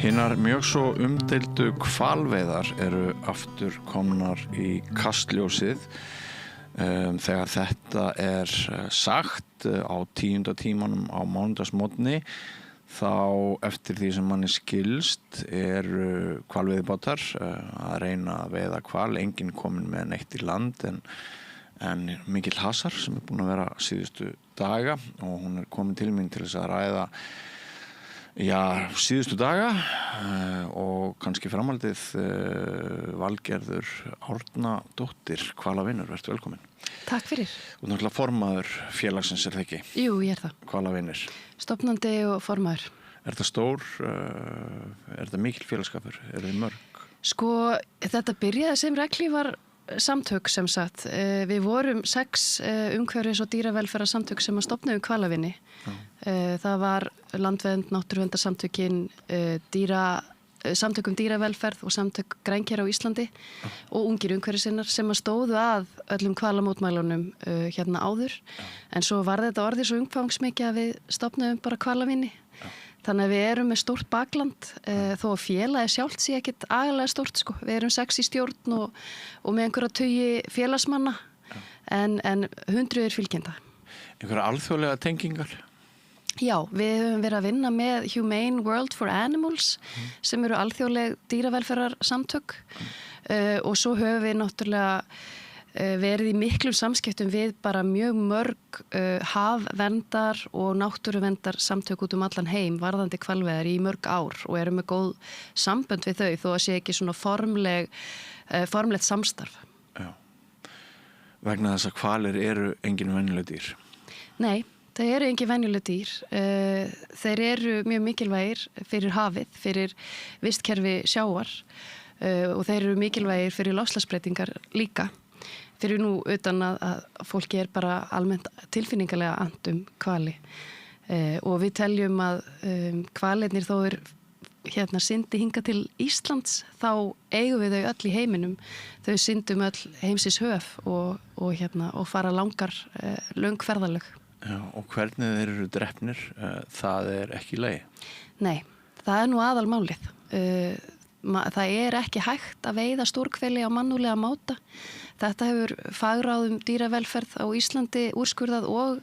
Hinar mjög svo umdeildu hvalveiðar eru aftur komnar í kastljósið þegar þetta er sagt á 10. tímanum á mánudagsmorgni. Þá eftir því sem manni skilst eru hvalveiðibátar að reyna að veiða hval, enginn kominn með neitt í land en mikill hasar sem er búin að vera síðustu daga og hún er komin til mín til þess að ræða síðustu daga og kannski framhaldið Valgerður Árnadóttir, Hvalavinur, vertu velkomin. Takk fyrir. Og náttúrulega formaður félagsins er það ekki? Jú, ég er það. Hvalavinir. Stofnandi og formaður. Er það stór, er það mikil félagsskapur, er það mörg? Sko, þetta byrjaði sem reglífar samtök sem sagt. Við vorum 6 umhverfis- og dýravelferðarsamtök sem að stofnuðu Hvalavini. Það var Landvernd, Náttúruverndarsamtökin, samtök dýravelferð og samtök grænkera á Íslandi og ungir umhverfisinnar sem að stóðu að öllum hvalamótmælunum hérna áður. En svo var þetta orðið svo umfangsmikið að við stofnuðum bara Hvalavini. Þannig að við erum með stórt bakland þó að félagi sjálft sé ekkert agalega stórt sko. Við erum 6 í stjórn og með einhverja tugi félagsmanna en 100 fylgjenda. Einhverja alþjóðlega tengingar? Já, við höfum verið að vinna með Humane World for Animals sem eru alþjóðleg dýravelferðarsamtök og svo höfum við náttúrulega verið í miklum samskiptum við bara mjög mörg hafverndar og náttúruverndar samtök út allan heim varðandi hvalveiðar í mörg ár og erum með góð sambönd við þau þó að sé ekki svona formlegt samstarf. Já. Vegna þess að hvalir eru engin venjuleg dýr? Nei, það eru engin venjuleg dýr. Þeir eru mjög mikilvægir fyrir hafið, fyrir vistkerfi sjávar og þeir eru mikilvægir fyrir loftslagsbreytingar líka. Fyrir nú utan að fólki er bara almennt tilfinningalega and hvali og við teljum að hvalirnir þó hérna syndi hingað til Íslands þá eigum við þau öll í heiminum. Þau syndum öll heimsins höf og fara löng ferðalög. Já, og hvernig þeir eru drepnir, það er ekki í lagi? Nei, það er nú aðalmálið. Það er ekki hægt að veiða stórhveli á mannúðlega máta. Þetta hefur fagráðum dýravelferð á Íslandi úrskurðað og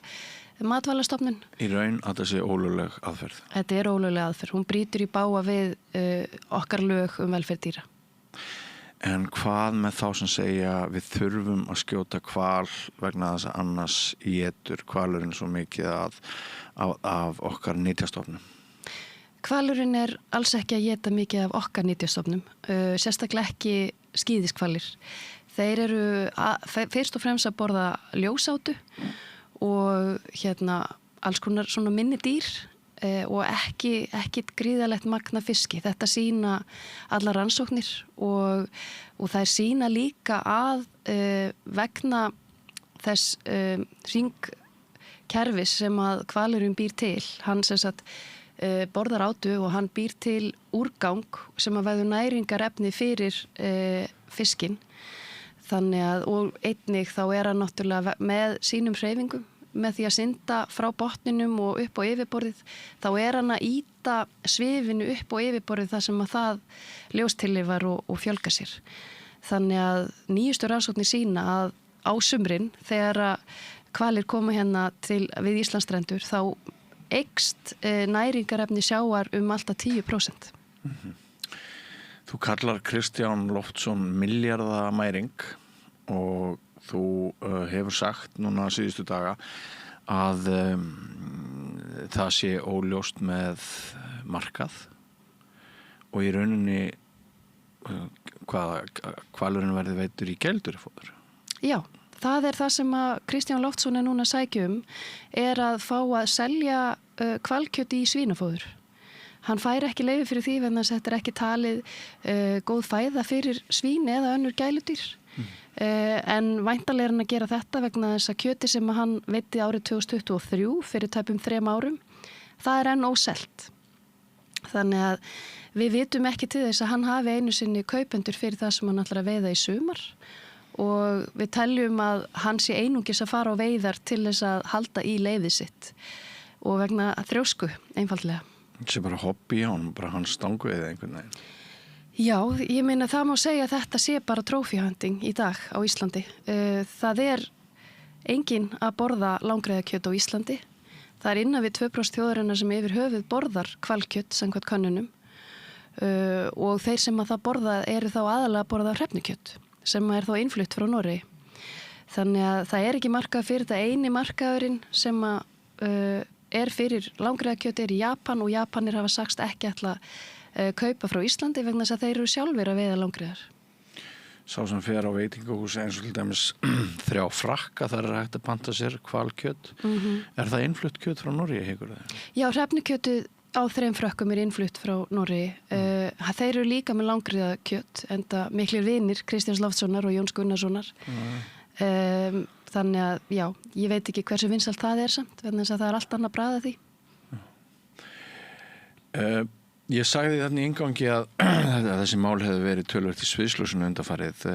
Matvælastofnun. Í raun að það sé ólögleg aðferð? Þetta er ólögleg aðferð. Hún brýtur í bága við okkar lög ferð dýra. En hvað með þá sem segja við þurfum að skjóta hval vegna þess að annars étur hvalurinn svo mikið af okkar nytjastofnum? Hvalurinn er alls ekki að éta mikið af okkar nytjastofnum, sérstaklega ekki skíðishvalir. Þeir eru fyrst og fremst að borða ljósátu og alls konar svona minni dýr og ekki gríðalegt magna fiski. Þetta sýna allar rannsóknir og þær sýna líka að vegna þess hringkerfis sem að hvalurinn býr til, hann sem sagt borðar átu og hann býr til úrgang sem að verður næringarefni fyrir fiskinn. Þannig að, og einnig þá er hann náttúrulega með sínum hreyfingum, með því að synda frá botninum og upp á yfirborðið, þá er hann að ýta svifinu upp á yfirborðið þar sem að það ljóstillifar og fjölga sér. Þannig að nýjustu rannsóknir sýna að á sumrin, þegar hvalir koma hérna við Íslandsstrendur, þá eykst næringarefni sjávar alltaf 10%. Þú kallar Kristján Loftsson milljarðamæring og þú hefur sagt núna síðustu daga að það sé óljóst með markað og í rauninni hvalurinn verði veiddur í geldurfóður. Já. Það er það sem að Kristján Loftsson er núna að sækja er að fá að selja hvalkjöt í svínafóður. Hann fær ekki leyfi fyrir því vegna þess að þetta er ekki talið góð fæða fyrir svín eða önnur gæludýr. En væntanlega er hann að gera þetta vegna þess að kjöti sem hann veiddi árið 2023 fyrir tæpum 3 árum, það er enn óselt. Þannig að við vitum ekki til þess að hann hafi einu sinni kaupendur fyrir það sem hann ætlar að veiða í sumar. Og við teljum að hann sé einungis að fara á veiðar til þess að halda í leyfið sitt og vegna þrjósku einfaldlega. Þetta er bara hobby á hann, bara hans stangveiði einhvern veginn. Já, ég meina það má segja að þetta sé bara trophy-hunting í dag á Íslandi. Það er enginn að borða langreyðakjöt á Íslandi. Það er innan við 2% þjóðarinnar sem yfir höfuð borðar hvalkjöt samkvæmt könnunum og þeir sem að það borða eru þá aðalega að borða hrefnukjöt sem er þá innflutt frá Noregi. Þannig að það er ekki markað fyrir þetta, eini markaðurinn sem að er fyrir langreyðakjöt er í Japan og Japanir hafa sagst ekki ætla kaupa frá Íslandi vegna þess að þeir eru sjálfir að veiða langreyðar. Sá sem fer á veitingahúsi eins og til dæmis 3 frakka þar er hægt að panta sér hvalkjöt. Er það innflutt kjöt frá Noregi, hyggur það? Já, hrefnukjötið á 3 frökkum er innflutt frá Noregi. Þeir eru líka með langreyðakjöt, enda miklir vinir Kristjáns Loftssonar og Jóns Gunnarssonar. Þannig að, já, ég veit ekki hversu vinsælt það er samt, vegna þess að það er allt annað bragð af því. Ég sagði þarna í inngangi að þessi mál hefði verið töluvert í sviðsljósinu undanfarið,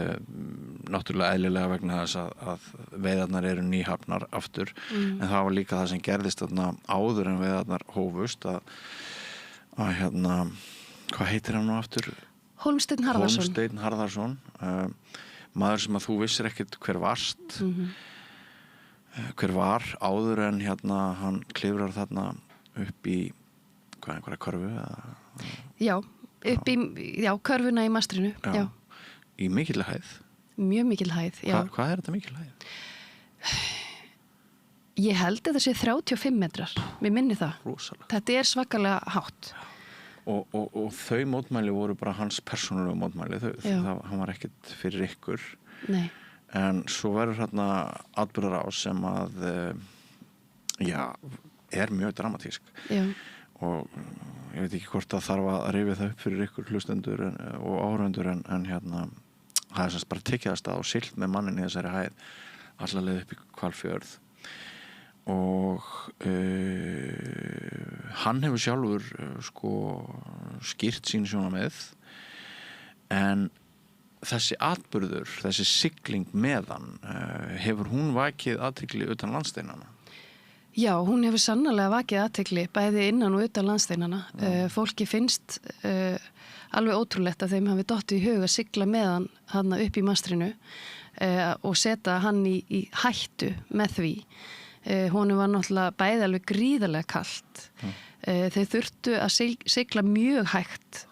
náttúrulega eðlilega vegna þess að veiðarnar eru nýhafnar aftur, en það var líka það sem gerðist þarna áður en veiðarnar hófust að hérna, hvað heitir hann nú aftur? Hólmsteinn Harðarson. Hólmsteinn Harðarson, maður sem að þú vissir ekkert hver varst, hver var áður en hérna hann klifrar þarna upp í einhverja körfu eða... Já, upp í körfuna í mastrinu. Já. Í mikil hæð? Mjög mikil hæð, já. Hvað er þetta mikil hæð? Ég held að það sé 35 metrar, mér minni það. Rosalega. Þetta er svakalega hátt. Og þau mótmæli voru bara hans persónulegu mótmæli, hann var ekkert fyrir ykkur. Nei. En svo verður hérna atburðarás sem að, er mjög dramatísk. Já. Og ég veit ekki hvort það þarf að rifja það upp fyrir ykkur hlustendur og áhorfendur en hérna það er semst bara tekið að stað og siglt með mannin í þessari hæð alla leið upp í Hvalfjörð og hann hefur sjálfur skýrt sín sjónarmið en þessi atburður, þessi sigling með hann hefur hún vakið athygli utan landsteinana? Já, hún hefur sannarlega vakið athygli bæði innan og utan landsteinana. Fólki finnst alveg ótrúlegt að þeim hafi dottið í hug að sigla með hann upp í mastrinu og setja hann í hættu með því. Honum var náttúrulega bæði alveg gríðarlega kalt. Þeir þurftu að sigla mjög hægt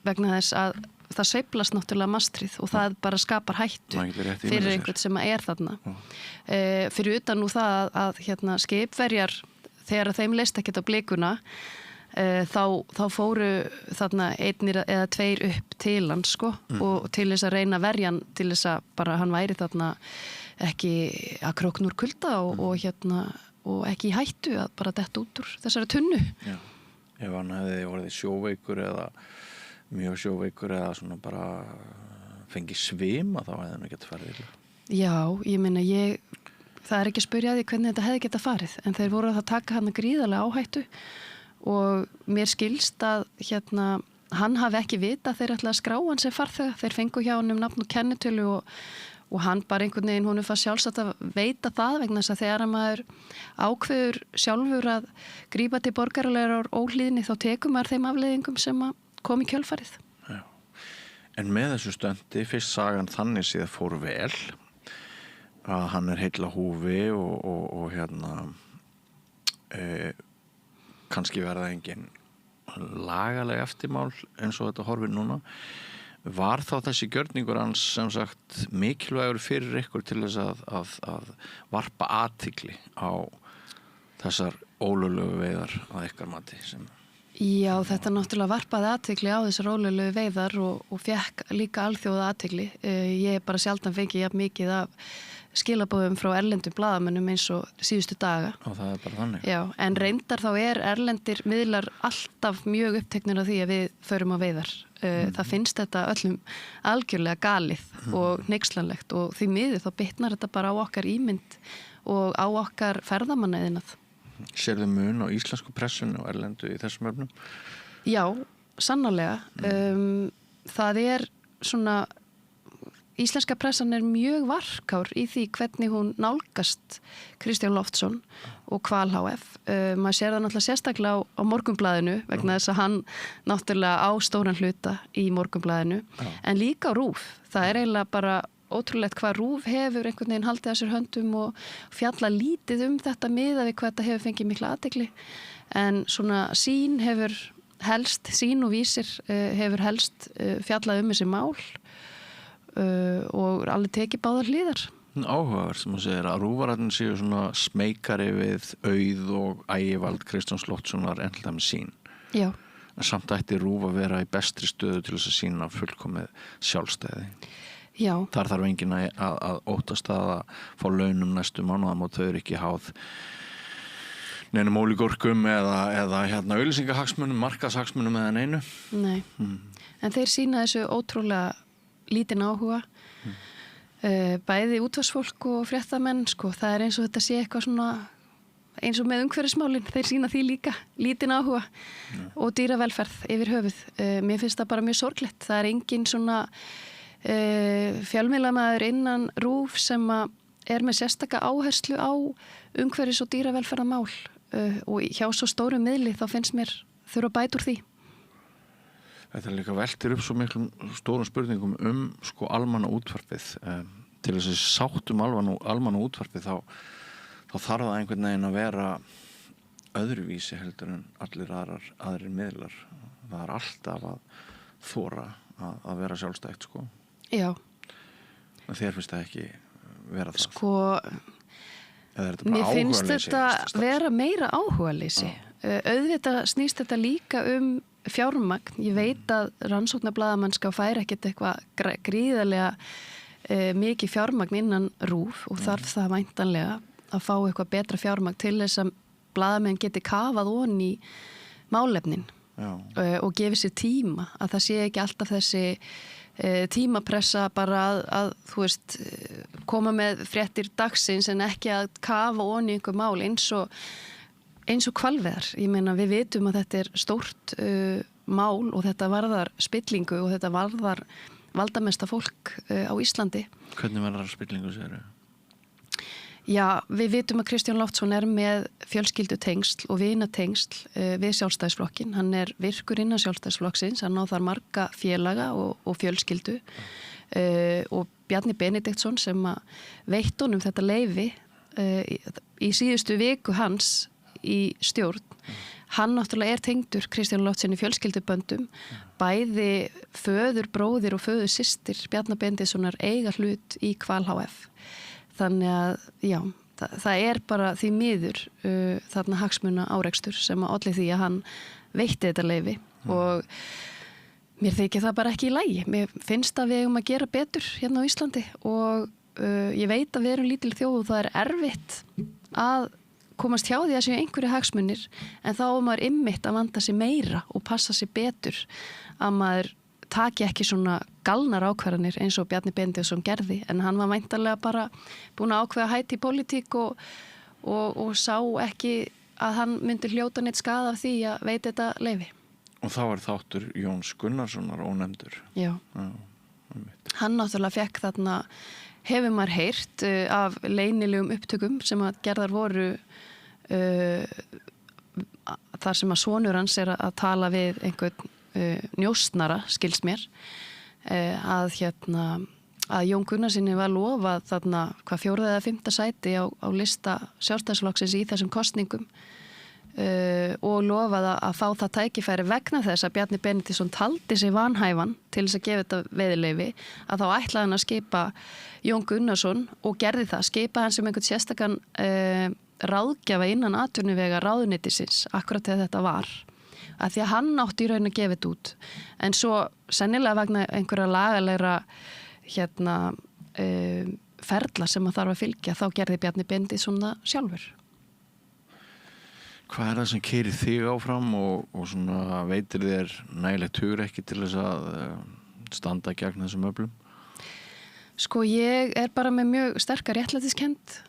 vegna þess að það sveiflast náttúrulega mastrið og það bara skapar hættu fyrir einhvern sem er þarna. Fyrir utan nú það að skipverjar, þegar þeim leist ekkert á blikuna, þá fóru þarna 1 eða 2 upp til hann og til þess að reyna verjan til þess að bara hann væri þarna ekki að krókna úr kulda og ekki í hættu að bara detta út úr þessari tunnu. Já, ef hann hefði orðið sjóveikur eða mjög sjóveikur eða svona bara fengi svima þá hefði hann ekki farið. Já, ég meina það er ekki að spyrja því hvernig þetta hefði getað farið en þeir voru að taka hann gríðarlega áhættu og mér skilst að hann hafi ekki vita þeir ætla að skrá hann sem farþega, þeir fengu hjá hann nafn og kennitölu og hann bara einhvern veginn, hún fannst sjálfsagt að veita það vegna þess að þegar maður ákveður sjálfur að grípa til borgaralegar óhlýðni þá tekur maður þeim afleiðingum sem að kom í kjölfarið. Já. En með þessu stöndi, fyrst sagan þannig síðan fór vel að hann er heill á húfi og kannski verða engin lagaleg eftirmál eins og þetta horfir núna. Var þá þessi gjörningur hans sem sagt mikilvægur fyrir ykkur til þess að varpa athygli á þessar ólöglegu veiðar að ykkar mati sem... Já, þetta náttúrulega varpaði athygli á þessar ólöglegu veiðar og fekk líka alþjóða athygli. Ég bara sjaldan fengi jafn mikið af skilabóðum frá erlendum blaðamönnum eins og síðustu daga. Og það er bara þannig. Já, en reyndar þá erlendir miðlar alltaf mjög uppteknir af því að við förum á veiðar. Það finnst þetta öllum algjörlega galið og hneykslanlegt og því miður þá bitnar þetta bara á okkar ímynd og á okkar ferðamannaðinað. Sérðu mun á íslensku pressunni og erlendu í þessum öfnum? Já, sannarlega. Það er svona, íslenska pressan er mjög varkár í því hvernig hún nálgast Kristján Loftsson og Hval HF. Maður sér það náttúrulega sérstaklega á Morgunblaðinu vegna þess að hann náttúrulega á stóran hluta í Morgunblaðinu en líka á RÚV. Það er eiginlega bara ótrúlegt hvað RÚV hefur einhvern veginn haldið að sér höndum og fjalla lítið þetta miðað við hvað þetta hefur fengið mikla athygli. En svona Sýn og Vísir hefur helst fjallað þessi mál og alveg tekið báðar hliðar. Áhugaverð sem þú segir að rúvararnir séu svona smeykari við Auð og ægivald Kristjáns Loftssonar en það með Sýn. Já. En samt ætti RÚV að vera í bestri stöðu til þess að sýna fullkomið sjálfstæði. Já. Þar þarf enginn að óttast að fá launum næstu mánuðum og þau eru ekki háð neinum ólígorkum eða auglýsingahagsmunum, markaðshagsmunum eða neinu. Nei. En þeir sýna þessu ótrúlega lítinn áhuga. Bæði útvarpsfólk og fréttamenn, sko, það er eins og þetta sé eitthvað svona eins og með umhverfismálin, þeir sýna því líka lítinn áhuga og dýravelferð yfir höfuð. Mér finnst það bara mjög sorglegt. Það er engin svona fjölmiðlamaður innan RÚV sem er með sérstaka áherslu á umhverfis- og dýravelferðarmál og hjá svo stórum miðli þá finnst mér þurfa bæta úr því. Þetta líka veltir upp svo miklum stórum spurningum sko almanna útvarpið. Til þess að sátt almanna útvarpið þá þarf það einhvern veginn að vera öðruvísi heldur en allir aðrir miðlar. Það er alltaf að þora að vera sjálfstætt, sko. Já. En þér finnst það ekki vera það? Sko, mér finnst þetta vera meira áhugaleysi. Auðvitað snýst þetta líka fjármagn. Ég veit að rannsóknarblaðamannska fær ekkert eitthvað gríðarlega mikið fjármagn innan RÚV og þarf það væntanlega að fá eitthvað betra fjármagn til þess að blaðamenn geti kafað ofan í málefnin og gefið sér tíma, að það sé ekki alltaf þessi tímapressa bara að þú veist, koma með fréttir dagsins en ekki að kafa ofan í einhver mál eins og hvalveiðar. Ég meina, við vitum að þetta er stórt mál og þetta varðar spillingu og þetta varðar valdamesta fólk á Íslandi. Hvernig varðar spillingu, segirðu? Já, við vitum að Kristján Loftsson er með fjölskyldutengsl og vinatengsl við Sjálfstæðisflokkin. Hann er virkur innan Sjálfstæðisflokksins, hann á þar marga félaga og fjölskyldu og Bjarni Benediktsson sem veitt honum þetta leyfi í síðustu viku hans í stjórn. Hann náttúrulega er tengdur Kristján Loftsson í fjölskylduböndum. Bæði föður, bróðir og föður systir Bjarni Benediktssonar eiga hlut í Hval HF. Þannig að, já, það er bara því miður þarna hagsmuna árekstur sem að olli því að hann veitti þetta leyfi og mér þykir það bara ekki í lagi. Mér finnst að við eigum að gera betur hérna á Íslandi og ég veit að við erum lítil þjóð og það er erfitt að komast hjá því að séu einhverju hagsmunir en þá maður einmitt að vanda sig meira og passa sig betur að maður taki ekki svona galnar ákvarðanir eins og Bjarni Benediktsson gerði en hann var væntanlega bara búin að ákveða hætti í pólitík og sá ekki að hann myndi hljóta neitt skaða af því að veita þetta leyfi. Og þá er þáttur Jóns Gunnarssonar ónefndur. Já. Hann náttúrulega fekk þarna, hefur maður heyrt af leynilegum upptökum sem að gerðar voru þar sem að sonur hans er að tala við einhvern njósnara, skilst mér að Jón Gunnarssoni var lofað þarna hvað 4. eða 5. sæti á lista Sjálfstæðisflokksins í þessum kosningum og lofað að fá það tækifæri vegna þess að Bjarni Benediktsson taldi sig vanhæfan til þess að gefa þetta veiðileyfi að þá ætlaði hann að skipa Jón Gunnarsson og gerði það, skipa hann sem einhvern sérstakann ráðgjafa innan atvinnuvega ráðuneytisins akkurat þegar þetta var að því að hann átti í raun að gefa þetta út en svo sennilega vegna einhverja lagalegra ferla sem að þarf að fylgja þá gerði Bjarni Benediktsson það sjálfur. Hvað er það sem keyrir þig áfram og svona veitir þér nægilegt hugrekki til þess að standa gegn þessum öflum? Sko ég er bara með mjög sterkar réttlætiskennd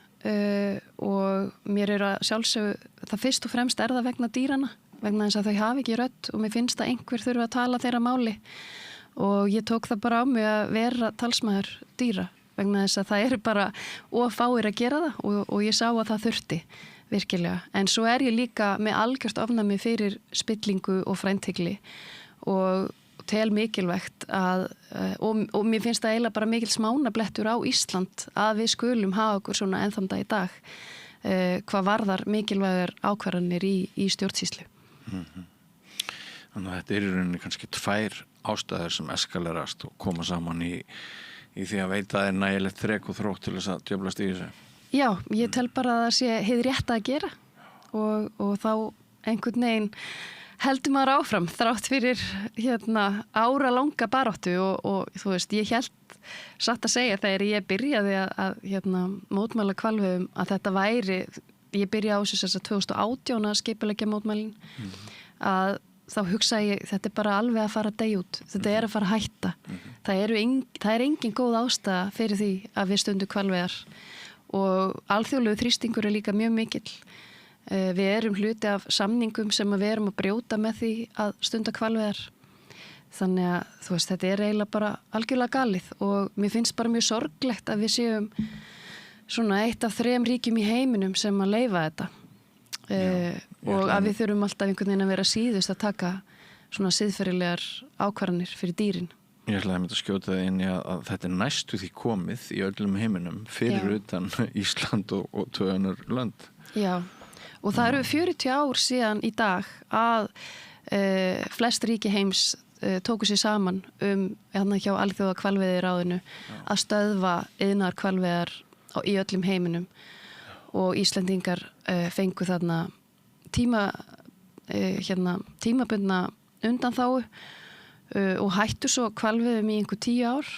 og mér er að sjálfsögðu það fyrst og fremst er það vegna dýrana vegna þess að þau hafi ekki rödd og mér finnst að einhver þurfa að tala þeirra máli og ég tók það bara á mig að vera talsmaður dýra vegna þess að það eru bara of fáir að gera það og ég sá að það þurfti virkilega. En svo er ég líka með algjört ofnæmi fyrir spillingu og frændhygli og tel mikilvægt að, og mér finnst það eiginlega bara mikil smánablettur á Ísland að við skulum hafa okkur svona ennþann dag í dag hvað varðar mikilvægar ákvarðanir í stjórnsýslu. Þannig að þetta er í rauninni kannski 2 ástæður sem eskalerast og koma saman í því að veita er nægilegt þrek og þrótt til þess að djöflast í þessu. Já, ég tel bara að það sé hið rétt að gera og þá einhvern veginn heldur maður áfram þrátt fyrir ára langa baráttu og þú veist, ég held satt að segja þegar ég byrjaði að mótmæla hvalveiðum að þetta væri, ég byrjaði á þess að 2018 að skipuleggja mótmælin að þá hugsaði ég, þetta er bara alveg að fara að deyja út, þetta er að fara að hætta. Það er engin góð ástæða fyrir því að við stundum hvalveiðar og alþjóðlegu þrýstingur er líka mjög mikill. Við erum hluti af samningum sem við erum að brjóta með því að stunda hvalveiðar. Þannig að þú veist, þetta er eiginlega bara algjörlega galið og mér finnst bara mjög sorglegt að við séum svona 1 af 3 ríkjum í heiminum sem að leyfa þetta. Og að við þurfum alltaf einhvern veginn að vera síðust að taka svona siðferðilegar ákvarðanir fyrir dýrin. Ég ætlaði að mynda að skjóta það inn í að þetta er næstu því komið í öllum heiminum fyrir utan Ísland og 2 önnur lönd. Já, og það eru 40 ár síðan í dag að flest ríki heims tóku sér saman hjá Alþjóða hvalveiðiráðinu að stöðva iðnaðar hvalveiðar í öllum heiminum og Íslendingar fengu þarna tímabundna undanþágu og hættu svo hvalveiðum í einhver 10 ár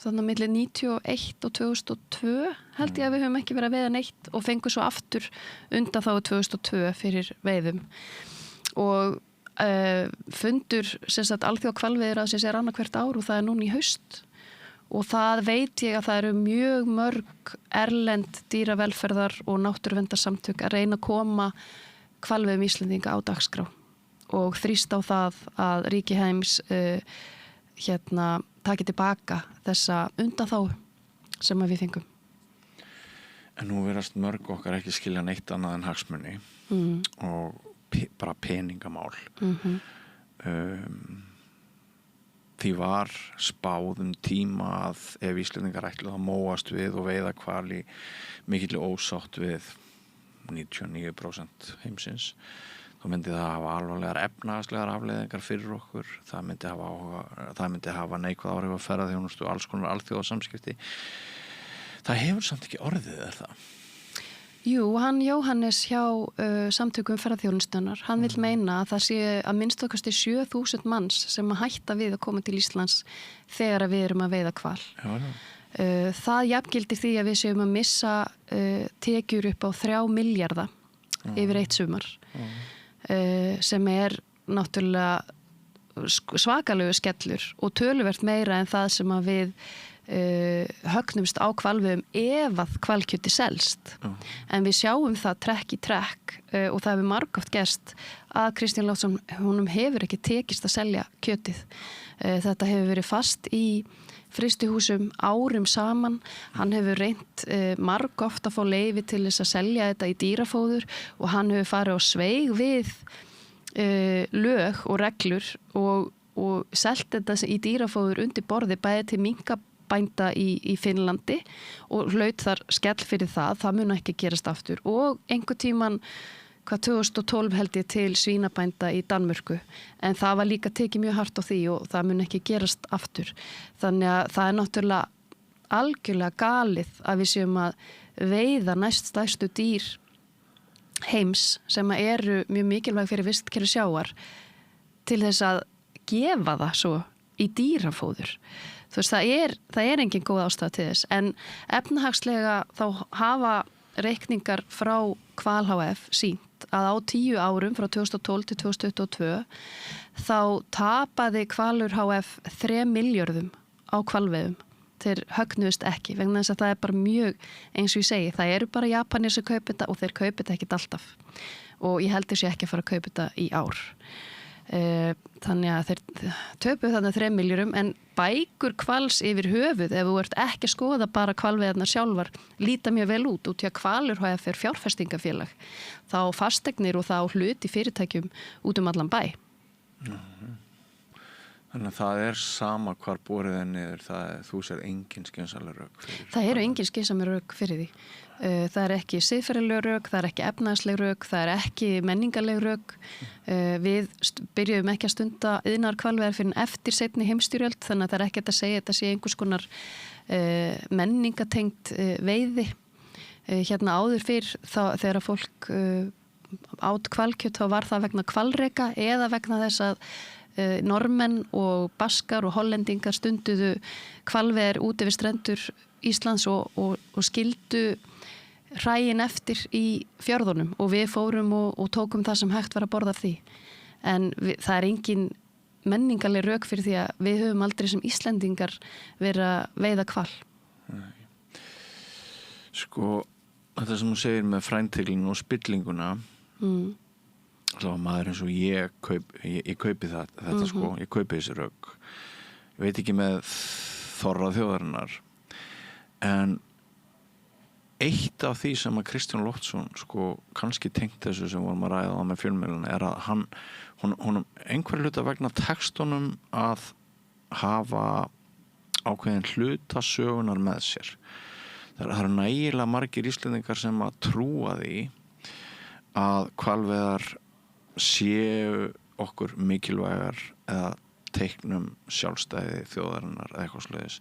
þannig að milli 91 og 2002 held ég að við höfum ekki verið að veiða neitt og fengu svo aftur undanþágu 2002 fyrir veiðum og fundur sem sagt Alþjóða hvalveiðiráðsins er annað hvert ár og það er núna í haust og það veit ég að það eru mjög mörg erlend dýravelferðar og náttúruverndarsamtök að reyna að koma hvalveiðum Íslendinga á dagskrá og þrýst á það að ríki heims taki tilbaka þessa undanþágu sem við fengum. En nú verast mörg okkar ekki skilja neitt annað en hagsmuni og bara peningamál. Því var spáð tíma að ef Íslendingar ætluðu að móast við og veiða hval í mikilli ósátt við 99% heimsins þá myndi það hafa alvarlegar efnahagslegar afleiðingar fyrir okkur, það myndi hafa neikvæð áhrif að ferðaþjónustu og alls konar alþjóðasamskipti. Það hefur samt ekki orðið, er það? Jú, hann Jóhannes hjá samtökum ferðaþjónustunnar, hann vill meina að það sé að minnst okkar 7.000 manns sem að hætta við að koma til Íslands þegar við erum að veiða hval. Það jafngildir því að við séum að missa tekjur upp á 3 milljarða yfir eitt sumar sem er náttúrulega svakalegu skellur og töluvert meira en það sem að við högnumst á hvalveiðum ef að hvalkjöti selst en við sjáum það trekk í trekk og það hefur margoft gerst að Kristján Loftsson, honum hefur ekki tekist að selja kjötið. Þetta hefur verið fast í frystihúsum árum saman, hann hefur reynt margoft að fá leyfi til þess að selja þetta í dýrafóður og hann hefur farið á sveig við lög og reglur og selt þetta í dýrafóður undir borði bæði til minkabænda í Finnlandi og hlaut þar skell fyrir það mun ekki gerast aftur og einhver tíman 2012 held ég til svínabænda í Danmörku en það var líka tekið mjög hart á því og það mun ekki gerast aftur þannig að það er náttúrulega algjörlega galið að við séum að veiða næst stærstu dýr heims sem eru mjög mikilvæg fyrir vistkerfi sjávar til þess að gefa það svo í dýrafóður. Þú veist, það er engin góð ástæða til þess en efnahagslega þá hafa reikningar frá Hval HF sýnt að á 10 árum frá 2012 til 2022 þá tapaði Hvalur HF 3 milljörðum á hvalveiðum. Þeir högnuðust ekki vegna þess að það er bara mjög, eins og ég segi, það eru bara Japanir sem kaupa þetta og þeir kaupa þetta ekkert alltaf og ég held þessi ekki að fara að kaupa þetta í ár. Þannig að þeir töpuðu þarna 3 milljörðum en bækur hvals yfir höfuð ef þú ert ekki að skoða bara hvalveiðarnar sjálfar líta mjög vel út því að Hvalur HF er fjárfestingafélag þá fasteignir og þá hluti fyrirtækjum út allan bæ. Þannig að það er sama hvar borið er niður, þú sér engin skynsamleg rök fyrir. Það eru engin skynsamleg rök fyrir því. Það er ekki siðferðileg rök, það er ekki efnahagsleg rök, það er ekki menningarleg rök. Við byrjuðum ekki að stunda iðnaðarhvalveiðar fyrir eftir seinni heimsstyrjöld, þannig að það er ekki að segja þetta sé einhvers konar menningatengt veiði. Hérna áður fyrr þegar að fólk át hvalkjöt þá var það vegna hvalreka eða vegna þess að Normenn og Baskar og Hollendingar stunduðu hvalveiðar út yfir strendur Íslands og skildu hræin eftir í fjörðunum og við fórum og tókum það sem hægt var að borða af því. En það er engin menningarleg rök fyrir því að við höfum aldrei sem Íslendingar verið að veiða hval. Sko, þetta sem þú segir með frænteglinu og spillinguna þá maður eins og ég kaupi þetta sko, ég kaupi þessi rök. Ég veit ekki með þorra þjóðarinnar en eitt af því sem að Kristján Loftsson sko kannski tengt þessu sem vorum að ræða á með fjölmiðlunum er að hún einhver hluta vegna textunum að hafa ákveðin hluta sögunar með sér. Það eru nægilega margir Íslendingar sem að trúa því að hvalveiðar séu okkur mikilvægar eða teiknum sjálfstæði þjóðarinnar eða eitthvað svoleiðis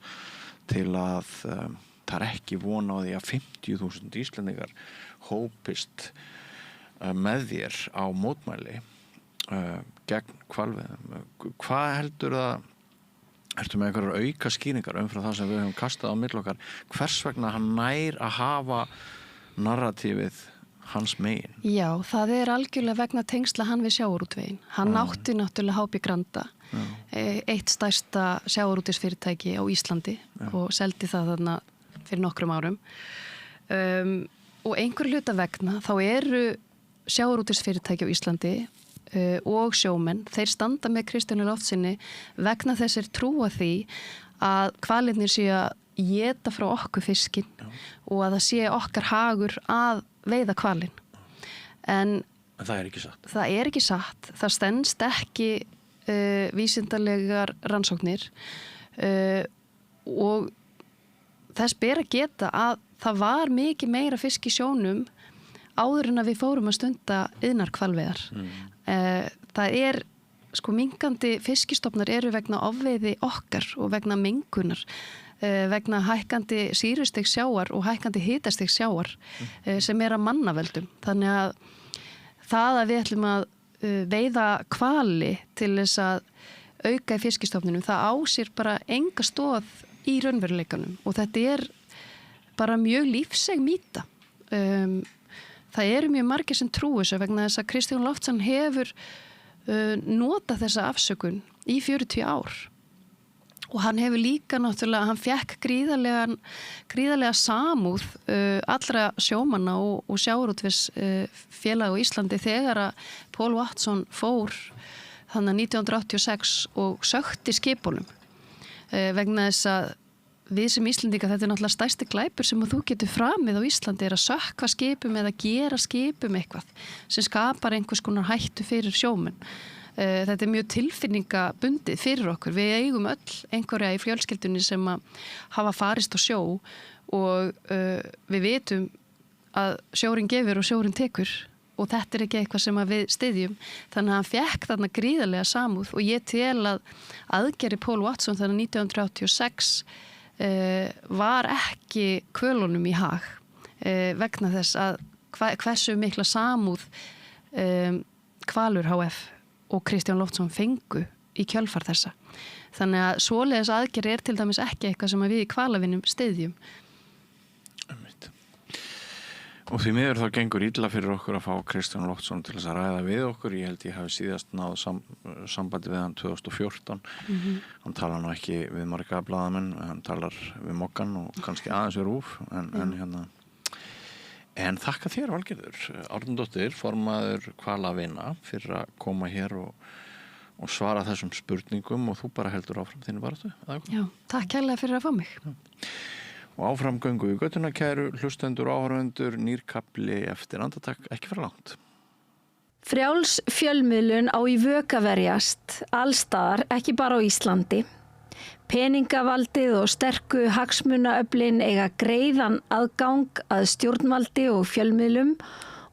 til að það er ekki von á því að 50.000 Íslendingar hópist með þér á mótmæli gegn hvalveiðum. Hvað heldur það, ertu með einhverjar auka skýringar umfram það sem við höfum kastað á milli okkar, hvers vegna hann nær að hafa narratífið hans megin? Já, það er algjörlega vegna tengsla hann við sjávarútveginn. Hann átti náttúrulega HB Granda, eitt stærsta sjávarútvegsfyrirtæki á Íslandi og seldi það þarna fyrir nokkrum árum. Og einhver hluta vegna þá eru sjávarútvegsfyrirtæki á Íslandi og sjómenn, þeir standa með Kristjáni Loftsinni vegna þessir trúa því að hvalirnir séu að éta frá okkur fiskinn og að það sé okkar hagur að veiða hvalinn. En það er ekki satt. Það er ekki satt. Það stenst ekki vísindalegar rannsóknir og þess ber að geta að það var mikið meira fisk í sjónum áður en að við fórum að stunda iðnaðarhvalveiðar. Það er sko minkandi fiskistofnar eru vegna ofveiði okkar og vegna mengunar, vegna hækkandi sýrustigs sjávar og hækkandi hitastigs sjávar sem er að mannavöldum. Þannig að það að við ætlum að veiða hvali til þess að auka í fiskistofninum, það á sér bara enga stoð í raunveruleikanum og þetta er bara mjög lífseg mýta. Það eru mjög margir sem trúi þessu vegna þess að Kristján Loftsson hefur notað þessa afsökun í 40 ár. Og hann hefur líka náttúrulega, hann fekk gríðarlega samúð allra sjómanna og sjávarútvegsfélag á Íslandi þegar að Paul Watson fór þannig 1986 og sökti skipunum vegna þess að við sem Íslendingar, þetta er náttúrulega stærsti glæpur sem þú getur framið á Íslandi er að sökkva skipum eða gera skipum eitthvað sem skapar einhvers konar hættu fyrir sjómenn. Þetta er mjög tilfinningabundið fyrir okkur. Við eigum öll einhverja í fjölskyldunni sem að hafa farist á sjó og við vitum að sjórin gefur og sjórin tekur og þetta er ekki eitthvað sem að við styðjum. Þannig að hann fekk þarna gríðarlega samúð og ég tel að aðgerri Paul Watson þannig 1986 var ekki kvölunum í hag vegna þess að hversu mikla samúð Hvalur HF og Kristján Loftsson fengu í kjölfar þessa. Þannig að svoleiðis aðgerð er til dæmis ekki eitthvað sem við í hvalavinum styðjum. Og því miður þá gengur illa fyrir okkur að fá Kristján Loftsson til þess að ræða við okkur. Ég held ég hafi síðast náð sambandi við hann 2014. Hann talar nú ekki við marga blaðamenn, hann talar við Moggan og kannski aðeins við RÚV. En þakka þér, Valgerður. Árnadóttir, formaður Hvalavina, fyrir að koma hér og og svara þessum spurningum og þú bara heldur áfram þínu baráttu. Já, takk kærlega fyrir að fá mig. Og áfram göngu í göttuna, kæru hlustendur og áhorfendur, nýr kafli eftir andartak, ekki fara langt. Frjáls fjölmiðlun á í vök að verjast, allstaðar, ekki bara á Íslandi. Peningavaldið og sterku hagsmunaöflin eiga greiðan aðgang að stjórnvaldi og fjölmiðlum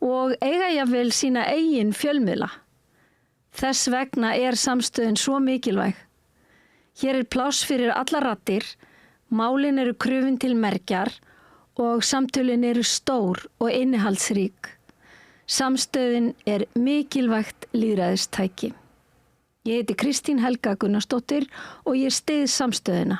og eiga jafnvel sína eigin fjölmiðla. Þess vegna er samstöðin svo mikilvæg. Hér er pláss fyrir allar raddir, málin eru krufin til mergjar og samtölin eru stór og innihaldsrík. Samstöðin er mikilvægt lýðræðistæki. Ég heiti Kristín Helga Gunnarsdóttir og ég styð samstöðina.